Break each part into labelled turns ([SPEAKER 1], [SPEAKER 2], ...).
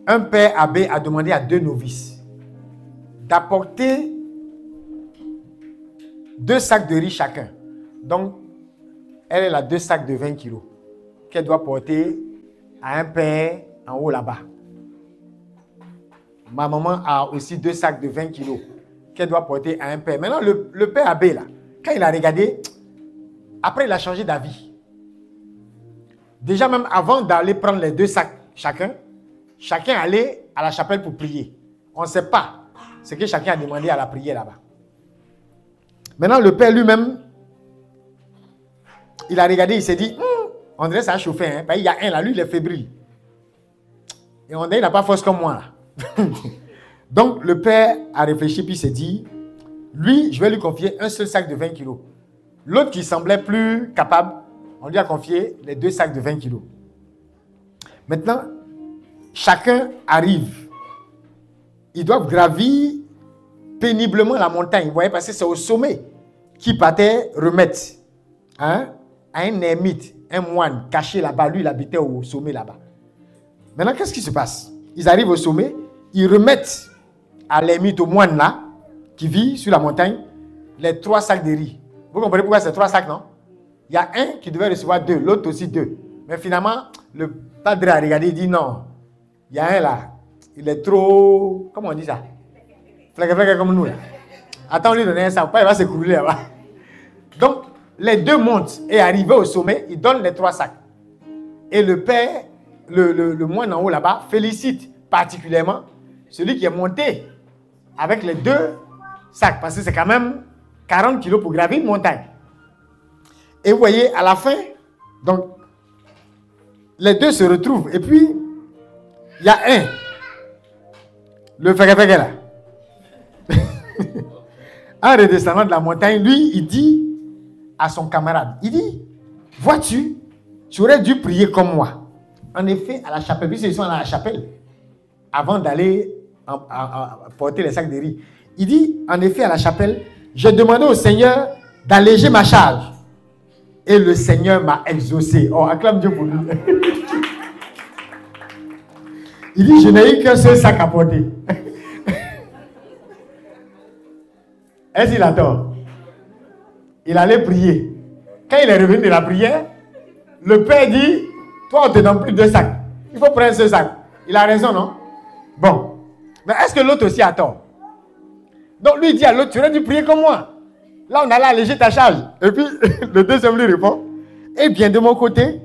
[SPEAKER 1] un père abbé a demandé à 2 novices d'apporter 2 sacs de riz chacun. Donc, elle a 2 sacs de 20 kilos qu'elle doit porter à un père en haut là-bas. Ma maman a aussi 2 sacs de 20 kilos qu'elle doit porter à un père. Maintenant, le père abbé, là, quand il a regardé, après, il a changé d'avis. Déjà, même avant d'aller prendre les 2 sacs chacun allait à la chapelle pour prier. On ne sait pas ce que chacun a demandé à la prière là-bas. Maintenant, le père lui-même, il a regardé, il s'est dit, on dirait que ça a chauffé. Hein? Il y a un là, lui, il est fébrile. Et on dirait qu'il n'a pas force comme moi. Là. Donc, le père a réfléchi, puis il s'est dit, lui, je vais lui confier un seul sac de 20 kilos. L'autre qui semblait plus capable, on lui a confié les 2 sacs de 20 kilos. Maintenant, chacun arrive. Ils doivent gravir péniblement la montagne. Vous voyez, parce que c'est au sommet qu'ils partaient remettre à un ermite, un moine caché là-bas. Lui, il habitait au sommet là-bas. Maintenant, qu'est-ce qui se passe? Ils arrivent au sommet, ils remettent à l'ermite, au moine là, qui vit sur la montagne, les 3 sacs de riz. Vous comprenez pourquoi c'est 3 sacs, non? Il y a un qui devait recevoir 2, l'autre aussi 2. Mais finalement, le padre a regardé, il dit non. Il y a un là, il est trop... Comment on dit ça? Fleque comme nous là. Attends, lui donner un sac, pas il va se couler là-bas. Donc, les 2 montent et arrivés au sommet, ils donnent les 3 sacs. Et le père, le moine en haut là-bas, félicite particulièrement celui qui est monté avec les 2 sacs. Parce que c'est quand même 40 kilos pour gravir une montagne. Et vous voyez, à la fin, donc, les 2 se retrouvent. Et puis, il y a un, le fleque là. En redescendant de la montagne, lui, il dit à son camarade, il dit, vois-tu, tu aurais dû prier comme moi. En effet, à la chapelle, puisqu'ils sont à la chapelle, avant d'aller porter les sacs de riz, il dit, en effet, à la chapelle, j'ai demandé au Seigneur d'alléger ma charge. Et le Seigneur m'a exaucé. Oh, acclame Dieu pour lui. Il dit, je n'ai eu qu'un seul sac à porter. Est-ce qu'il a tort? Il allait prier. Quand il est revenu de la prière, le père dit, toi, on te donne plus 2 sacs. Il faut prendre ce sac. Il a raison, non? Bon. Mais est-ce que l'autre aussi a tort? Donc lui dit à l'autre, tu aurais dû prier comme moi. Là, on allait alléger ta charge. Et puis, le deuxième lui répond, eh bien, de mon côté,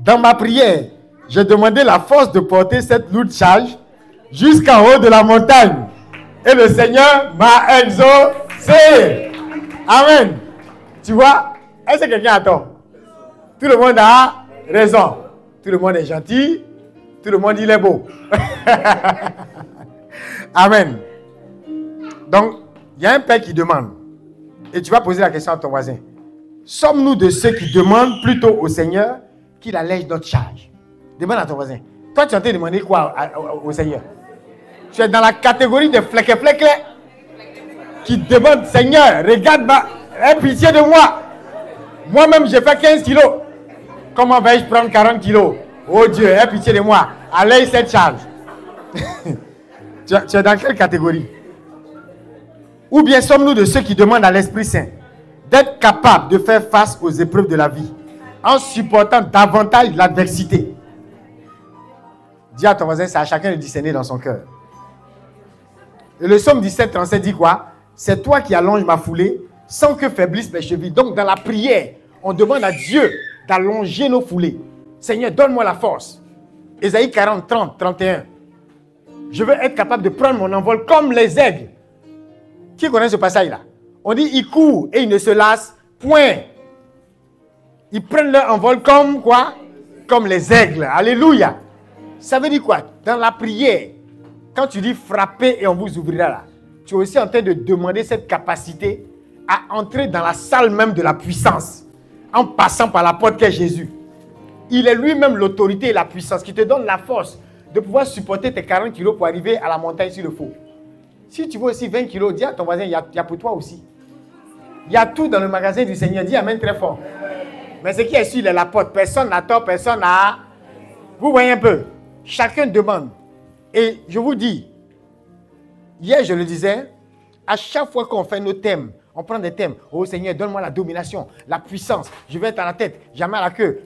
[SPEAKER 1] dans ma prière, j'ai demandé la force de porter cette lourde charge jusqu'en haut de la montagne. Et le Seigneur m'a exaucé. Amen. Tu vois, est-ce que quelqu'un a tort? Tout le monde a raison. Tout le monde est gentil. Tout le monde, il est beau. Amen. Donc, il y a un père qui demande. Et tu vas poser la question à ton voisin. Sommes-nous de ceux qui demandent plutôt au Seigneur qu'il allège notre charge? Demande à ton voisin. Toi, tu es en train de demander quoi au Seigneur? Tu es dans la catégorie des fleques qui demandent, Seigneur, regarde-moi, aie pitié de moi. Moi-même, j'ai fait 15 kilos. Comment vais-je prendre 40 kilos? Oh Dieu, aie pitié de moi. Allège cette charge. Tu es dans quelle catégorie? Ou bien sommes-nous de ceux qui demandent à l'Esprit Saint d'être capable de faire face aux épreuves de la vie en supportant davantage l'adversité? Dis à ton voisin, c'est à chacun de discerner dans son cœur. Et le psaume 17, 37 dit quoi? C'est toi qui allonges ma foulée sans que faiblissent mes chevilles. Donc dans la prière, on demande à Dieu d'allonger nos foulées. Seigneur, donne-moi la force. Ésaïe 40, 30, 31. Je veux être capable de prendre mon envol comme les aigles. Qui connaît ce passage-là? On dit, ils courent et ils ne se lassent point. Ils prennent leur envol comme quoi? Comme les aigles. Alléluia. Ça veut dire quoi? Dans la prière, quand tu dis frapper et on vous ouvrira là, tu es aussi en train de demander cette capacité à entrer dans la salle même de la puissance en passant par la porte qu'est Jésus. Il est lui-même l'autorité et la puissance qui te donne la force de pouvoir supporter tes 40 kilos pour arriver à la montagne s'il le faut. Si tu veux aussi 20 kilos, dis à ton voisin, il y a pour toi aussi. Il y a tout dans le magasin du Seigneur. Dis amen très fort. Mais ce qui est sûr, il est la porte. Personne n'a tort, personne n'a... Vous voyez un peu. Chacun demande Et je vous dis, hier je le disais, à chaque fois qu'on fait nos thèmes, on prend des thèmes. Oh Seigneur, donne-moi la domination, la puissance. Je vais être à la tête, jamais à la queue.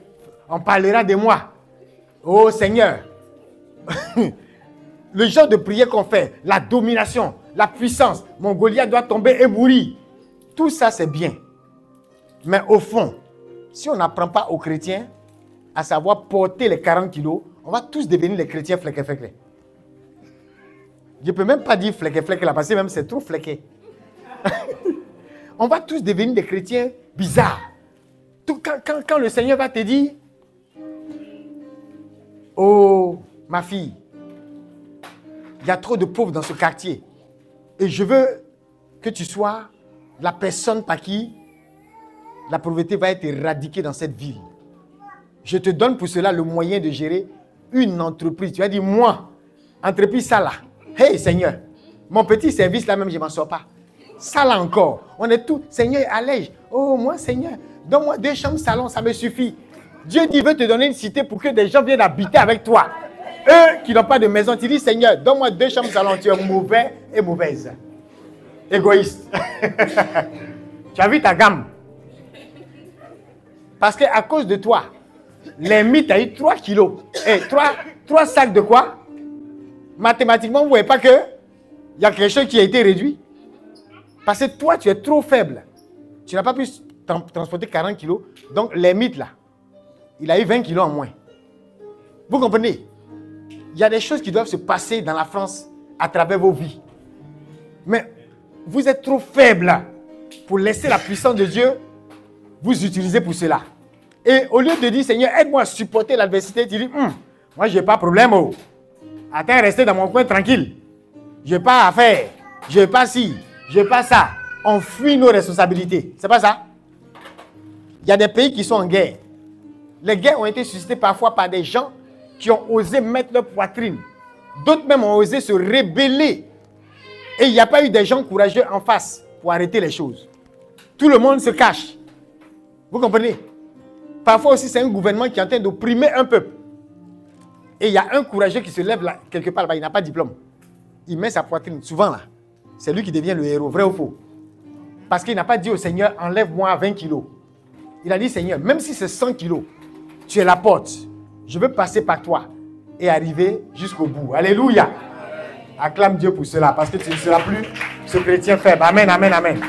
[SPEAKER 1] On parlera de moi. Oh Seigneur. Le genre de prière qu'on fait, la domination, la puissance. Mon Goliath doit tomber ébloui. Tout ça, c'est bien. Mais au fond, si on n'apprend pas aux chrétiens à savoir porter les 40 kilos, on va tous devenir les chrétiens fléqués. Je ne peux même pas dire fléqué là, parce que même c'est trop fléqué. On va tous devenir des chrétiens bizarres. Quand le Seigneur va te dire, oh, ma fille, il y a trop de pauvres dans ce quartier. Et je veux que tu sois la personne par qui la pauvreté va être éradiquée dans cette ville. Je te donne pour cela le moyen de gérer une entreprise. Tu vas dire, moi, entreprise ça là. Hey Seigneur, mon petit service là même, je ne m'en sors pas. Ça là encore. On est tous, Seigneur, allège. Oh, moi, Seigneur, donne-moi 2 chambres salon, ça me suffit. Dieu dit, il veut te donner une cité pour que des gens viennent habiter avec toi. Eux qui n'ont pas de maison, tu dis, Seigneur, donne-moi 2 chambres salon. Tu es mauvais et mauvaise. Égoïste. Tu as vu ta gamme. Parce qu'à cause de toi, les mythes a eu 3 kilos. Et 3 sacs de quoi? Mathématiquement, vous ne voyez pas qu'il y a quelque chose qui a été réduit. Parce que toi, tu es trop faible. Tu n'as pas pu transporter 40 kilos. Donc, les mythes là, il a eu 20 kilos en moins. Vous comprenez? Il y a des choses qui doivent se passer dans la France à travers vos vies. Mais vous êtes trop faible pour laisser la puissance de Dieu vous utiliser pour cela. Et au lieu de dire, Seigneur, aide-moi à supporter l'adversité, tu dis, moi, je n'ai pas de problème. Oh. Attends, rester dans mon coin tranquille. Je n'ai pas à faire. Je n'ai pas ci. Je n'ai pas ça. On fuit nos responsabilités. C'est pas ça? Il y a des pays qui sont en guerre. Les guerres ont été suscitées parfois par des gens qui ont osé mettre leur poitrine. D'autres même ont osé se rebeller. Et il n'y a pas eu des gens courageux en face pour arrêter les choses. Tout le monde se cache. Vous comprenez? Parfois aussi, c'est un gouvernement qui est en train d'opprimer un peuple. Et il y a un courageux qui se lève là, quelque part là-bas, il n'a pas de diplôme. Il met sa poitrine, souvent là. C'est lui qui devient le héros, vrai ou faux? Parce qu'il n'a pas dit au Seigneur, enlève-moi 20 kilos. Il a dit, Seigneur, même si c'est 100 kilos, tu es la porte. Je veux passer par toi et arriver jusqu'au bout. Alléluia. Acclame Dieu pour cela, parce que tu ne seras plus ce chrétien faible. Amen, amen, amen.